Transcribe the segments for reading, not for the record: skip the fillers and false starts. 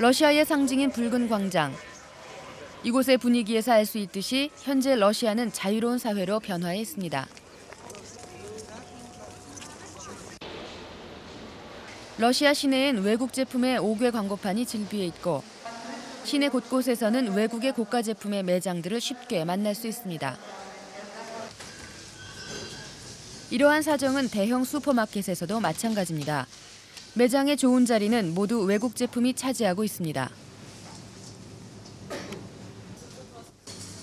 러시아의 상징인 붉은 광장. 이곳의 분위기에서 알 수 있듯이 현재 러시아는 자유로운 사회로 변화해 있습니다. 러시아 시내엔 외국 제품의 5개 광고판이 즐비해 있고 시내 곳곳에서는 외국의 고가 제품의 매장들을 쉽게 만날 수 있습니다. 이러한 사정은 대형 슈퍼마켓에서도 마찬가지입니다. 매장의 좋은 자리는 모두 외국 제품이 차지하고 있습니다.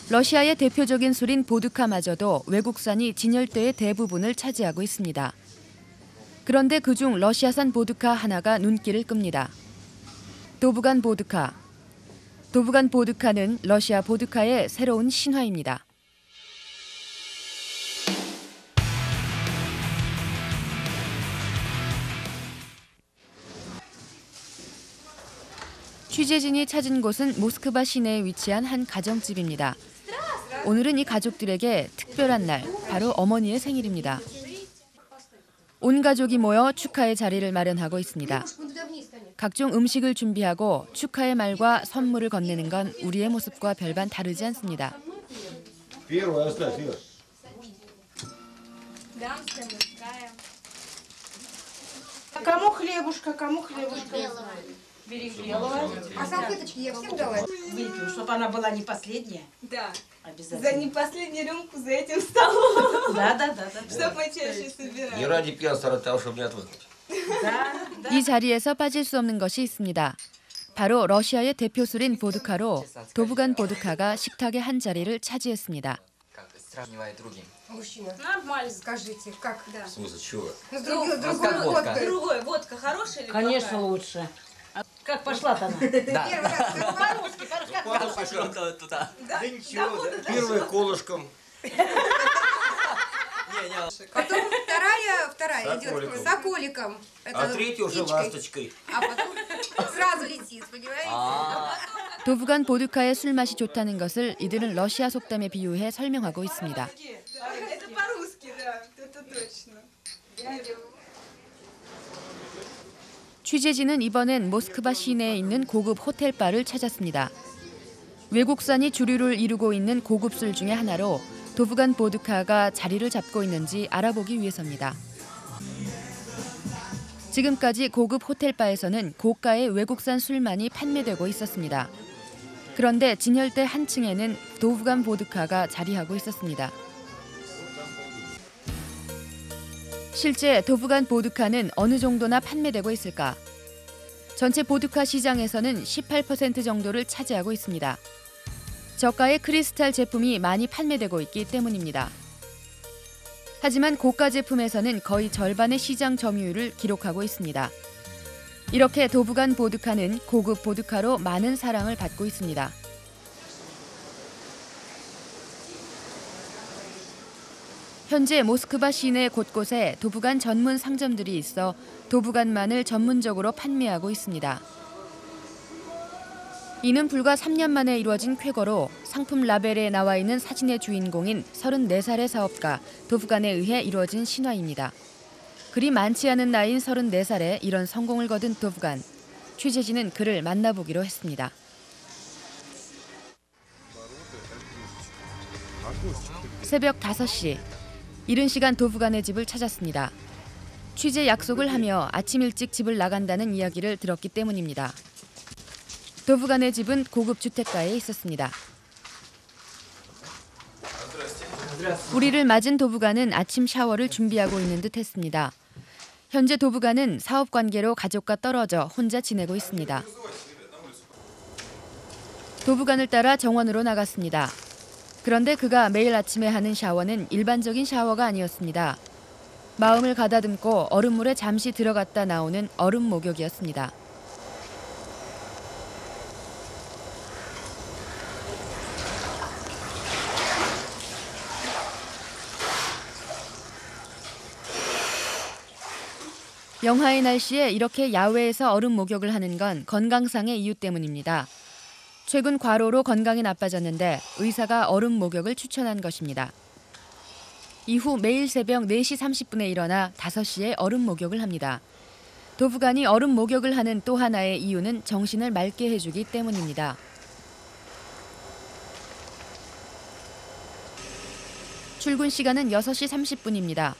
러시아의 대표적인 술인 보드카마저도 외국산이 진열대의 대부분을 차지하고 있습니다. 그런데 그중 러시아산 보드카 하나가 눈길을 끕니다. 도브간 보드카. 도브간 보드카는 러시아 보드카의 새로운 신화입니다. 취재진이 찾은 곳은 모스크바 시내에 위치한 한 가정집입니다. 오늘은 이 가족들에게 특별한 날, 바로 어머니의 생일입니다. 온 가족이 모여 축하의 자리를 마련하고 있습니다. 각종 음식을 준비하고 축하의 말과 선물을 건네는 건 우리의 모습과 별반 다르지 않습니다. Кому хлебушка, кому хлебушка? Бери белого. А салфеточки я всем дала? Выпью, чтобы она была не последняя. Да. Обязательно. За не последнюю рюмку за этим столом. Да. Чтоб мы чаще собирали. Не ради пьянства, а того, чтобы не отвыкнуть. 이 자리에서 빠질 수 없는 것이 있습니다. 바로 러시아의 대표 술인 보드카로 도브간 보드카가 식탁의 한 자리를 차지했습니다. Мужчина, Нормально. скажите, как? Да. В смысле, чего? Ну, как водка? Другой. Водка хорошая или Конечно, плохая? лучше. А как пошла-то она? Первый раз Да ничего, первое колышком. потом вторая идет Соколиком. соколиком. А третья уже птичкой. ласточкой. А потом сразу летит, понимаете? 도브간 보드카의 술맛이 좋다는 것을 이들은 러시아 속담에 비유해 설명하고 있습니다. Это по-русски, да. Это точно. 취재진은 이번엔 모스크바 시내에 있는 고급 호텔바를 찾았습니다. 외국산이 주류를 이루고 있는 고급 술 중에 하나로 도브간 보드카가 자리를 잡고 있는지 알아보기 위해서입니다. 지금까지 고급 호텔바에서는 고가의 외국산 술만이 판매되고 있었습니다. 그런데 진열대 한 층에는 도브간 보드카가 자리하고 있었습니다. 실제 도브간 보드카는 어느 정도나 판매되고 있을까? 전체 보드카 시장에서는 18% 정도를 차지하고 있습니다. 저가의 크리스탈 제품이 많이 판매되고 있기 때문입니다. 하지만 고가 제품에서는 거의 절반의 시장 점유율을 기록하고 있습니다. 이렇게 도브간 보드카는 고급 보드카로 많은 사랑을 받고 있습니다. 현재 모스크바 시내 곳곳에 도브간 전문 상점들이 있어 도브간만을 전문적으로 판매하고 있습니다. 이는 불과 3년 만에 이루어진 쾌거로 상품 라벨에 나와 있는 사진의 주인공인 34살의 사업가 도브간에 의해 이루어진 신화입니다. 그리 많지 않은 나이인 34살에 이런 성공을 거둔 도브간. 취재진은 그를 만나보기로 했습니다. 새벽 5시. 이른 시간 도브간의 집을 찾았습니다. 취재 약속을 하며 아침 일찍 집을 나간다는 이야기를 들었기 때문입니다. 도브간의 집은 고급 주택가에 있었습니다. 우리를 맞은 도브간은 아침 샤워를 준비하고 있는 듯 했습니다. 현재 도브간은 사업 관계로 가족과 떨어져 혼자 지내고 있습니다. 도브간을 따라 정원으로 나갔습니다. 그런데 그가 매일 아침에 하는 샤워는 일반적인 샤워가 아니었습니다. 마음을 가다듬고 얼음물에 잠시 들어갔다 나오는 얼음 목욕이었습니다. 영하의 날씨에 이렇게 야외에서 얼음 목욕을 하는 건 건강상의 이유 때문입니다. 최근 과로로 건강이 나빠졌는데 의사가 얼음 목욕을 추천한 것입니다. 이후 매일 새벽 4시 30분에 일어나 5시에 얼음 목욕을 합니다. 도부간이 얼음 목욕을 하는 또 하나의 이유는 정신을 맑게 해주기 때문입니다. 출근 시간은 6시 30분입니다.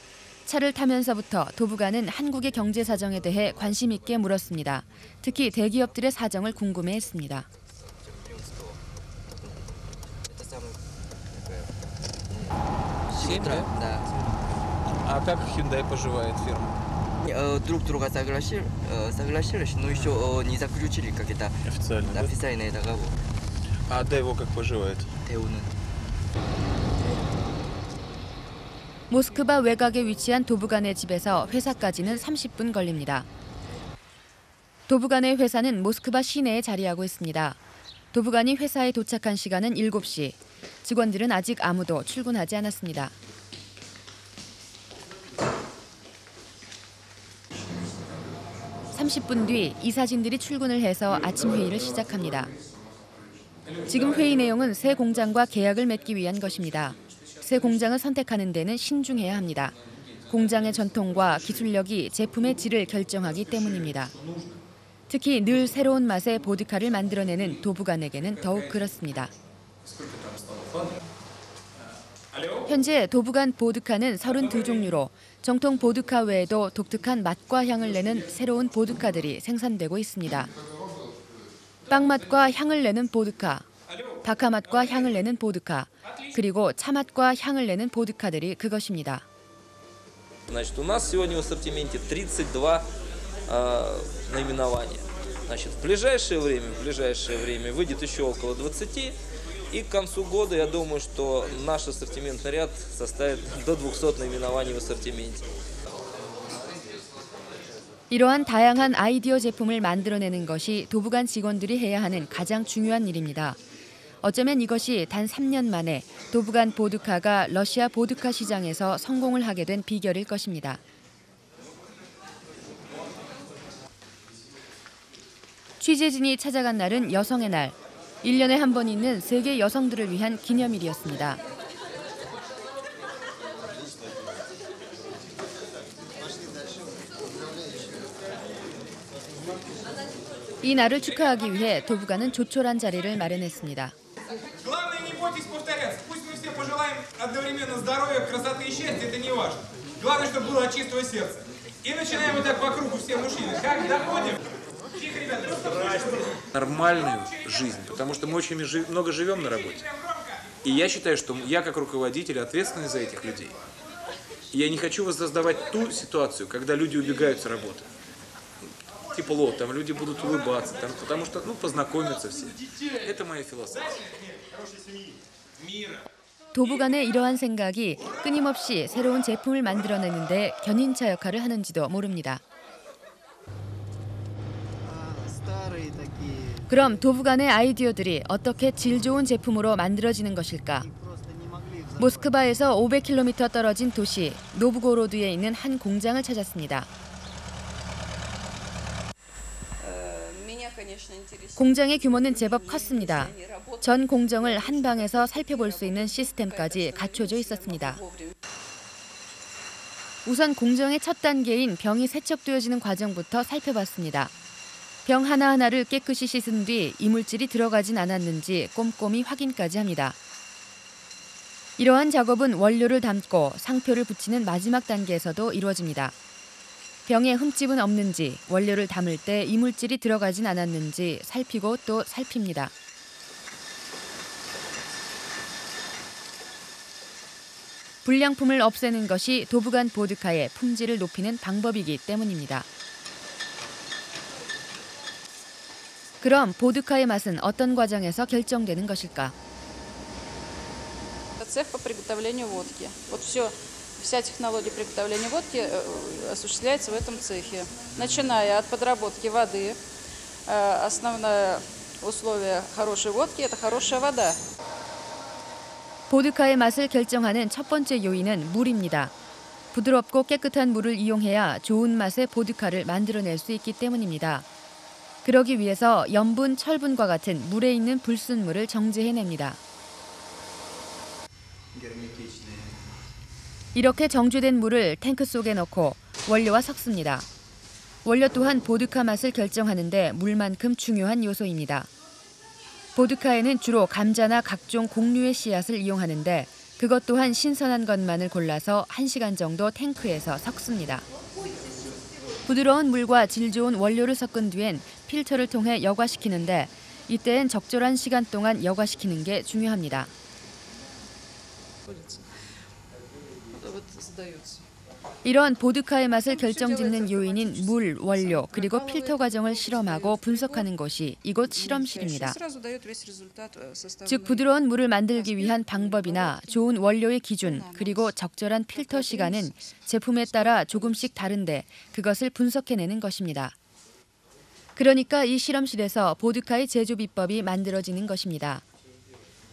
차를 타면서부터 도부간은 한국의 경제 사정에 대해 관심 있게 물었습니다. 특히 대기업들의 사정을 궁금해했습니다. Семья? Да. А как Hyundai поживает фирма? Друг друга согласились, но еще не заключили как-то Официально, да? официальный договор. А Дэйво как поживает? 대우는 모스크바 외곽에 위치한 도부간의 집에서 회사까지는 30분 걸립니다. 도부간의 회사는 모스크바 시내에 자리하고 있습니다. 도부간이 회사에 도착한 시간은 7시. 직원들은 아직 아무도 출근하지 않았습니다. (30분) 뒤 이사진들이 출근을 해서 아침 회의를 시작합니다. 지금 회의 내용은 새 공장과 계약을 맺기 위한 것입니다. 새 공장을 선택하는 데는 신중해야 합니다. 공장의 전통과 기술력이 제품의 질을 결정하기 때문입니다. 특히 늘 새로운 맛의 보드카를 만들어내는 도부간에게는 더욱 그렇습니다. 현재 도부간 보드카는 32종류로 정통 보드카 외에도 독특한 맛과 향을 내는 새로운 보드카들이 생산되고 있습니다. 빵 맛과 향을 내는 보드카, 바카 맛과 향을 내는 보드카, 그리고 차 맛과 향을 내는 보드카들이 그것입니다. Значит, у нас сегодня в ассортименте 32 наименования. Значит, в ближайшее время выйдет еще около 20. И к концу года, я думаю, что наш ассортиментный ряд составит до 200 наименований в ассортименте. 이러한 다양한 아이디어 제품을 만들어내는 것이 도부간 직원들이 해야 하는 가장 중요한 일입니다. 어쩌면 이것이 단 3년 만에 도부간 보드카가 러시아 보드카 시장에서 성공을 하게 된 비결일 것입니다. 취재진이 찾아간 날은 여성의 날. 1년에 한 번 있는 세계 여성들을 위한 기념일이었습니다. 이 날을 축하하기 위해 도부간은 조촐한 자리를 마련했습니다. Главное, не бойтесь повторяться. Пусть мы все пожелаем одновременно здоровья, красоты и счастья, это не важно. Главное, чтобы было от чистого сердца. И начинаем вот так по кругу все мужчины. Как доходим? Тихо, ребята, Нормальную жизнь, потому что мы очень много живем на работе. И я считаю, что я как руководитель ответственный за этих людей. И я не хочу воссоздавать ту ситуацию, когда люди убегают с работы. Тепло, там люди будут улыбаться, там, потому что, познакомятся все. Это моя философия. 도부간의 이러한 생각이 끊임없이 새로운 제품을 만들어내는 데 견인차 역할을 하는지도 모릅니다. 그럼 도부간의 아이디어들이 어떻게 질 좋은 제품으로 만들어지는 것일까? 모스크바에서 500km 떨어진 도시 노브고로드에 있는 한 공장을 찾았습니다. 공장의 규모는 제법 컸습니다. 전 공정을 한 방에서 살펴볼 수 있는 시스템까지 갖춰져 있었습니다. 우선 공정의 첫 단계인 병이 세척되어지는 과정부터 살펴봤습니다. 병 하나하나를 깨끗이 씻은 뒤 이물질이 들어가진 않았는지 꼼꼼히 확인까지 합니다. 이러한 작업은 원료를 담고 상표를 붙이는 마지막 단계에서도 이루어집니다. 병에 흠집은 없는지, 원료를 담을 때 이물질이 들어가진 않았는지 살피고 또 살핍니다. 불량품을 없애는 것이 도부간 보드카의 품질을 높이는 방법이기 때문입니다. 그럼 보드카의 맛은 어떤 과정에서 결정되는 것일까? Цех по приготовлению водки. Вот вся технология приготовления водки осуществляется в этом цехе. Начиная от подработки воды. Основное условие хорошей водки – это хорошая вода. 보드카의 맛을 결정하는 첫 번째 요인은 물입니다. 부드럽고 깨끗한 물을 이용해야 좋은 맛의 보드카를 만들어낼 수 있기 때문입니다. 그러기 위해서 염분, 철분과 같은 물에 있는 불순물을 정제해냅니다. 이렇게 정제된 물을 탱크 속에 넣고 원료와 섞습니다. 원료 또한 보드카 맛을 결정하는데 물만큼 중요한 요소입니다. 보드카에는 주로 감자나 각종 곡류의 씨앗을 이용하는데 그것 또한 신선한 것만을 골라서 1시간 정도 탱크에서 섞습니다. 부드러운 물과 질 좋은 원료를 섞은 뒤엔 필터를 통해 여과시키는데 이때엔 적절한 시간 동안 여과시키는 게 중요합니다. 이런 보드카의 맛을 결정짓는 요인인 물, 원료, 그리고 필터 과정을 실험하고 분석하는 곳이 이곳 실험실입니다. 즉 부드러운 물을 만들기 위한 방법이나 좋은 원료의 기준, 그리고 적절한 필터 시간은 제품에 따라 조금씩 다른데 그것을 분석해내는 것입니다. 그러니까 이 실험실에서 보드카의 제조 비법이 만들어지는 것입니다.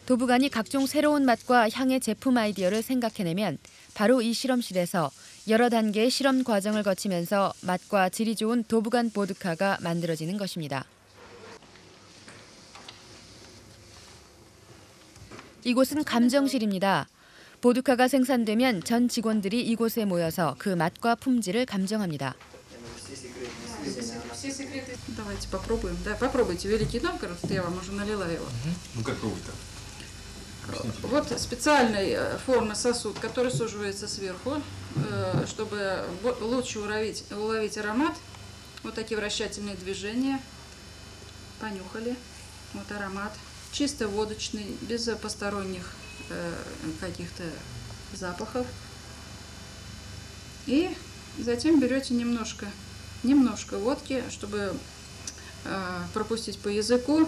도부간이 각종 새로운 맛과 향의 제품 아이디어를 생각해내면 바로 이 실험실에서 여러 단계의 실험 과정을 거치면서 맛과 질이 좋은 도부간 보드카가 만들어지는 것입니다. 이곳은 감정실입니다. 보드카가 생산되면 전 직원들이 이곳에 모여서 그 맛과 품질을 감정합니다. Давайте попробуем. Да, попробуйте Великий Новгород, я вам уже налила его. Ну как пробовать-то? Вот специальный формный сосуд, который суживается сверху, чтобы лучше уловить аромат. Вот такие вращательные движения. Понюхали. Вот аромат. Чисто водочный, без посторонних каких-то запахов. И затем берете немножко водки, чтобы пропустить по языку.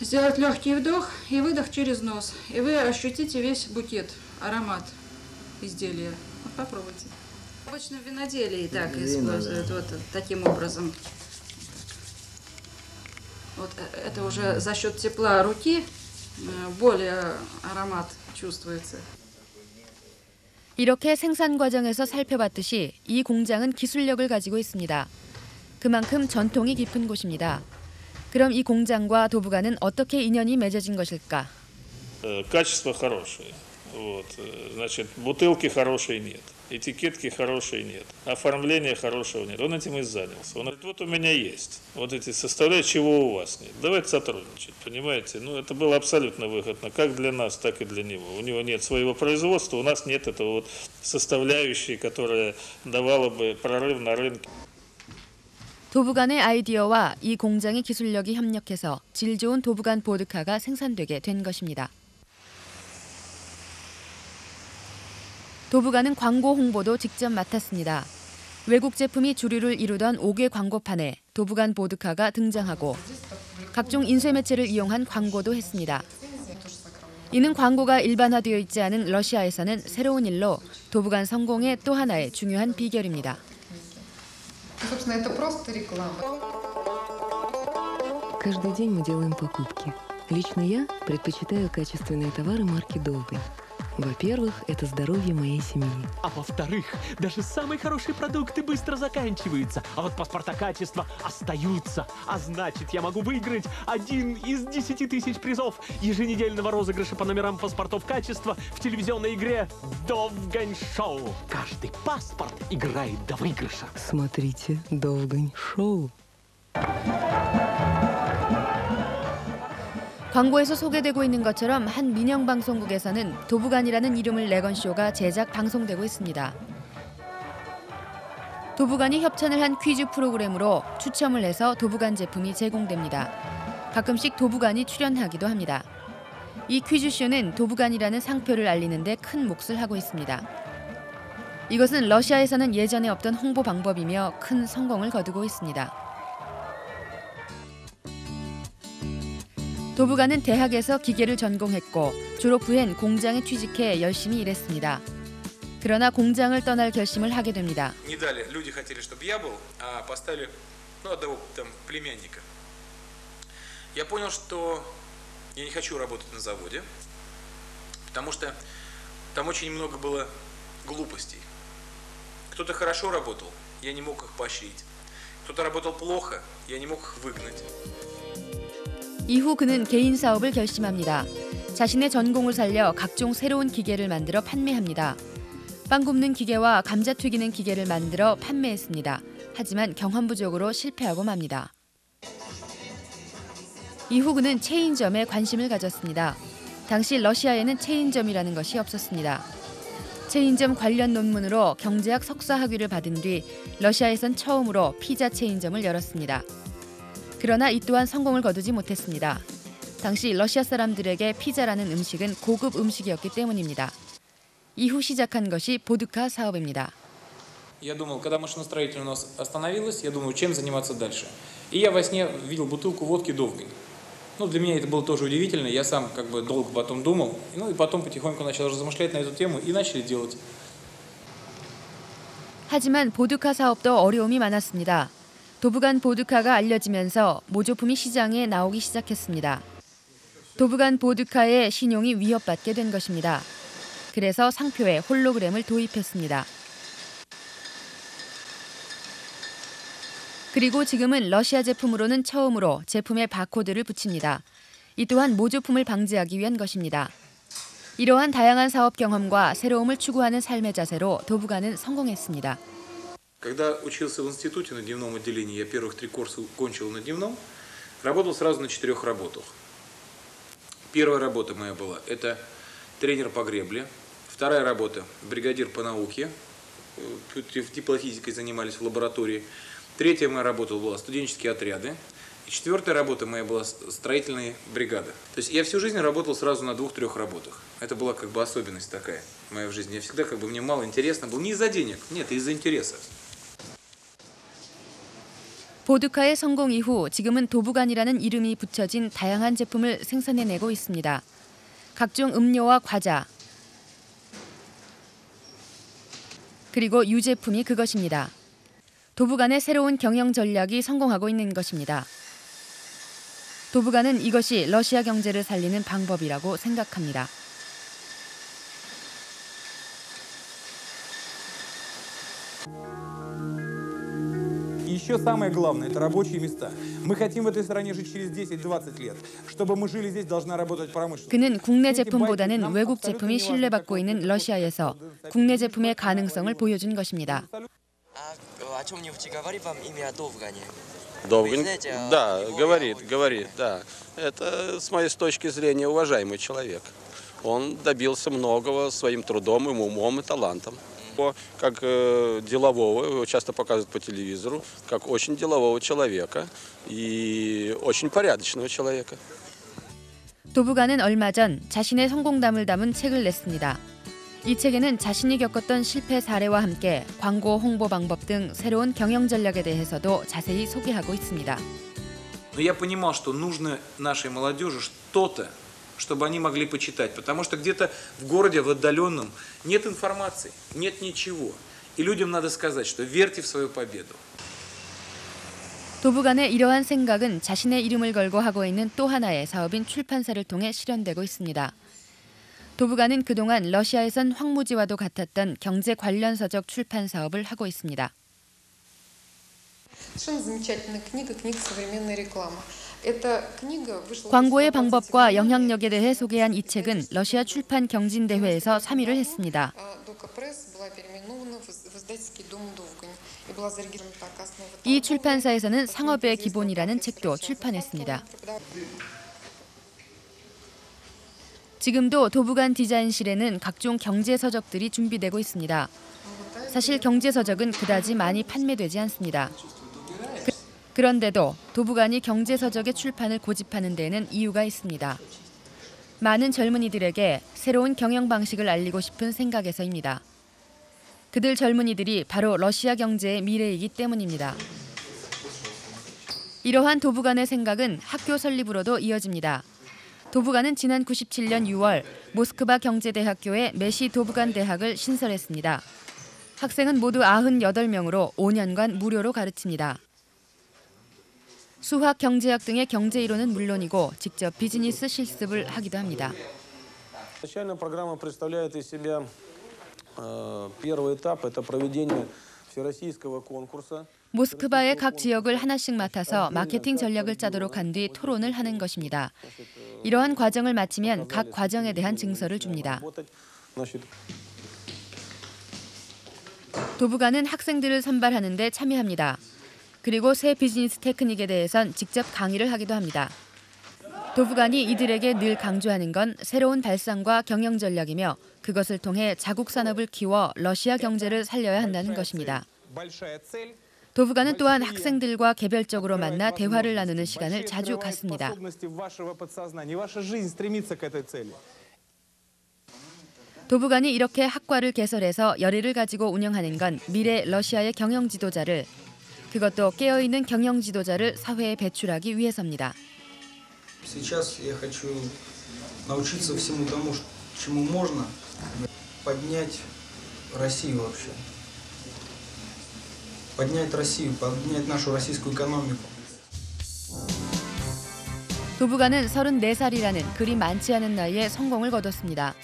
Сделать легкий вдох и выдох через нос. И вы ощутите весь букет, аромат изделия. Вот попробуйте. Обычно в виноделии так используют, вот таким образом. Вот это уже за счет тепла руки более аромат чувствуется. 이렇게 생산 과정에서 살펴봤듯이 이 공장은 기술력을 가지고 있습니다. 그만큼 전통이 깊은 곳입니다. 그럼 이 공장과 도부간은 어떻게 인연이 맺어진 것일까? Качество хорошее. Вот. Значит, бутылки хорошие нет, этикетки хорошие нет, оформления хорошего нет. Он этим и занялся. Он говорит, вот у меня есть вот эти составляющие, чего у вас нет. Давайте сотрудничать, понимаете? Ну, это было абсолютно выгодно, как для нас, так и для него. У него нет своего производства, у нас нет этого вот составляющей, которая давала бы прорыв на рынке. 도부간의 아이디어와 이 공장의 기술력이 협력해서 질 좋은 도부간 보드카가 생산되게 된 것입니다. 도부간은 광고 홍보도 직접 맡았습니다. 외국 제품이 주류를 이루던 5개 광고판에 도부간 보드카가 등장하고 각종 인쇄 매체를 이용한 광고도 했습니다. 이는 광고가 일반화되어 있지 않은 러시아에서는 새로운 일로 도부간 성공의 또 하나의 중요한 비결입니다. Собственно, это просто реклама. Каждый день мы делаем покупки. Лично я предпочитаю качественные товары марки «Долгой». Во-первых, это здоровье моей семьи. А во-вторых, даже самые хорошие продукты быстро заканчиваются. А вот паспорта качества остаются. А значит, я могу выиграть 1 из 10 тысяч призов еженедельного розыгрыша по номерам паспортов качества в телевизионной игре «Довгань Шоу». Каждый паспорт играет до выигрыша. Смотрите «Довгань Шоу». 광고에서 소개되고 있는 것처럼 한 민영 방송국에서는 도부간이라는 이름을 내건 쇼가 제작 방송되고 있습니다. 도부간이 협찬을 한 퀴즈 프로그램으로 추첨을 해서 도부간 제품이 제공됩니다. 가끔씩 도부간이 출연하기도 합니다. 이 퀴즈쇼는 도부간이라는 상표를 알리는 데 큰 몫을 하고 있습니다. 이것은 러시아에서는 예전에 없던 홍보 방법이며 큰 성공을 거두고 있습니다. 도부간은 대학에서 기계를 전공했고 졸업 후엔 공장에 취직해 열심히 일했습니다. 그러나 공장을 떠날 결심을 하게 됩니다. Не дали. Люди хотели, чтобы я был, а поставили, одного там племянника. Я понял, что я не хочу работать на заводе, потому что там очень много было глупостей. Кто-то хорошо работал, я не мог их поощрить. Кто-то работал плохо, я не мог их выгнать. 이후 그는 개인 사업을 결심합니다. 자신의 전공을 살려 각종 새로운 기계를 만들어 판매합니다. 빵 굽는 기계와 감자 튀기는 기계를 만들어 판매했습니다. 하지만 경험 부족으로 실패하고 맙니다. 이후 그는 체인점에 관심을 가졌습니다. 당시 러시아에는 체인점이라는 것이 없었습니다. 체인점 관련 논문으로 경제학 석사 학위를 받은 뒤 러시아에선 처음으로 피자 체인점을 열었습니다. 그러나 이 또한 성공을 거두지 못했습니다. 당시 러시아 사람들에게 피자라는 음식은 고급 음식이었기 때문입니다. 이후 시작한 것이 보드카 사업입니다. Я думал, когда машиностроитель у нас остановилась, я думаю, чем заниматься дальше. И я во сне видел бутылку водки Довгань. Ну, для меня это было тоже удивительно. Я сам как бы долго потом думал. Ну, и потом потихоньку начал размышлять на эту тему и начали делать. 하지만 보드카 사업도 어려움이 많았습니다. 도브간 보드카가 알려지면서 모조품이 시장에 나오기 시작했습니다. 도브간 보드카의 신용이 위협받게 된 것입니다. 그래서 상표에 홀로그램을 도입했습니다. 그리고 지금은 러시아 제품으로는 처음으로 제품에 바코드를 붙입니다. 이 또한 모조품을 방지하기 위한 것입니다. 이러한 다양한 사업 경험과 새로움을 추구하는 삶의 자세로 도브간은 성공했습니다. Когда учился в институте на дневном отделении, я первых 3 курса кончил на дневном, работал сразу на 4 работах. Первая работа моя была – это тренер по гребле. Вторая работа – бригадир по науке. Теплофизикой занимались в лаборатории. Третья моя работа была студенческие отряды. И четвертая работа моя была строительная бригада. То есть я всю жизнь работал сразу на 2-3 работах. Это была как бы особенность такая моя в жизни. Я всегда как бы мне мало интересно было. Не из-за денег, нет, из-за интереса. 보드카의 성공 이후 지금은 도브간이라는 이름이 붙여진 다양한 제품을 생산해내고 있습니다. 각종 음료와 과자, 그리고 유제품이 그것입니다. 도브간의 새로운 경영 전략이 성공하고 있는 것입니다. 도브간은 이것이 러시아 경제를 살리는 방법이라고 생각합니다. Еще самое главное – это рабочие места. Мы хотим в этой стране жить через 10-20 лет. Чтобы мы жили здесь, должна работать промышленность. 그는 국내 제품보다는 외국 제품이 신뢰받고 있는 러시아에서 국내 제품의 가능성을 보여준 것입니다. О чем-нибудь говорит вам имя Довгань? Довгань? Да, говорит, да. Это, с моей точки зрения, уважаемый человек. Он добился многого своим трудом, и умом и талантом. Как делового, его часто показывают по телевизору, как очень делового человека и очень порядочного человека. 도브간은 얼마 전 자신의 성공담을 담은 책을 냈습니다. 이 책에는 자신이 겪었던 실패 사례와 함께 광고 홍보 방법 등 새로운 경영 전략에 대해서도 자세히 소개하고 있습니다. Но я понимал, что нужно нашей молодежи что-то, чтобы они могли почитать. Потому что где-то в городе, в отдаленном, нет информации, нет ничего. И людям надо сказать, что верьте в свою победу. 도브간의 이러한 생각은 자신의 이름을 걸고 하고 있는 또 하나의 사업인 출판사를 통해 실현되고 있습니다. 도브간은 그동안 러시아에선 황무지와도 같았던 경제 관련 서적 출판 사업을 하고 있습니다. Совершенно замечательная книга современная реклама. 광고의 방법과 영향력에 대해 소개한 이 책은 러시아 출판 경진대회에서 3위를 했습니다. 이 출판사에서는 상업의 기본이라는 책도 출판했습니다. 지금도 도브간 디자인실에는 각종 경제 서적들이 준비되고 있습니다. 사실 경제 서적은 그다지 많이 판매되지 않습니다. 그런데도 도브간이 경제 서적의 출판을 고집하는 데에는 이유가 있습니다. 많은 젊은이들에게 새로운 경영 방식을 알리고 싶은 생각에서입니다. 그들 젊은이들이 바로 러시아 경제의 미래이기 때문입니다. 이러한 도브간의 생각은 학교 설립으로도 이어집니다. 도브간은 지난 97년 6월 모스크바 경제대학교에 메시 도브간 대학을 신설했습니다. 학생은 모두 98명으로 5년간 무료로 가르칩니다. 수학, 경제학 등의 경제 이론은 물론이고 직접 비즈니스 실습을 하기도 합니다. Начальная программа представляет из себя первый этап – это проведение всероссийского конкурса. 모스크바의 각 지역을 하나씩 맡아서 마케팅 전략을 짜도록 한 뒤 토론을 하는 것입니다. 이러한 과정을 마치면 각 과정에 대한 증서를 줍니다. 도부가는 학생들을 선발하는 데 참여합니다. 그리고 새 비즈니스 테크닉에 대해선 직접 강의를 하기도 합니다. 도부간이 이들에게 늘 강조하는 건 새로운 발상과 경영 전략이며 그것을 통해 자국 산업을 키워 러시아 경제를 살려야 한다는 것입니다. 도부간은 또한 학생들과 개별적으로 만나 대화를 나누는 시간을 자주 갖습니다. 도부간이 이렇게 학과를 개설해서 열의를 가지고 운영하는 건 미래 러시아의 경영 지도자를, 그것도 깨어있는 경영 지도자를 사회에 배출하기 위해서입니다. Сейчас я хочу научиться всему тому, чему можно, поднять Россию вообще. Поднять Россию, поднять нашу российскую экономику. 도부간은 34살이라는 그리 많지 않은 나이에 성공을 거뒀습니다.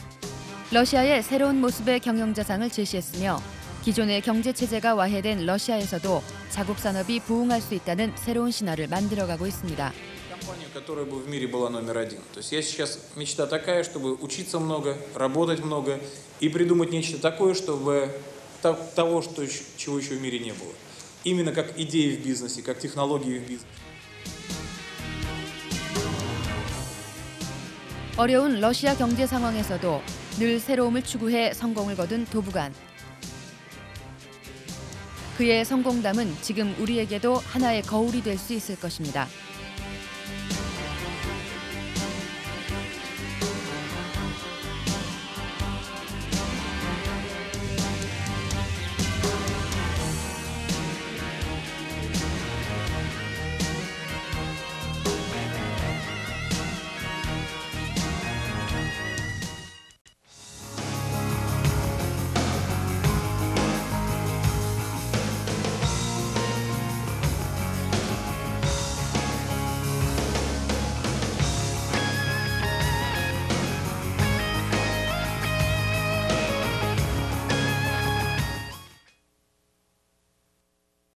러시아의 새로운 모습의 경영자상을 제시했으며 기존의 경제체제가 와해된 러시아에서도 자국 산업이 부흥할 수 있다는 새로운 신화를 만들어가고 있습니다. Компанию, которая бы в мире была номер один. То есть я сейчас мечта такая, чтобы учиться много, работать много и придумать нечто такое, чтобы того, чего еще в мире не было. Именно как идеи в бизнесе, как технологии в бизнесе. 어려운 러시아 경제 상황에서도 늘 새로움을 추구해 성공을 거둔 도부간. 그의 성공담은 지금 우리에게도 하나의 거울이 될 수 있을 것입니다.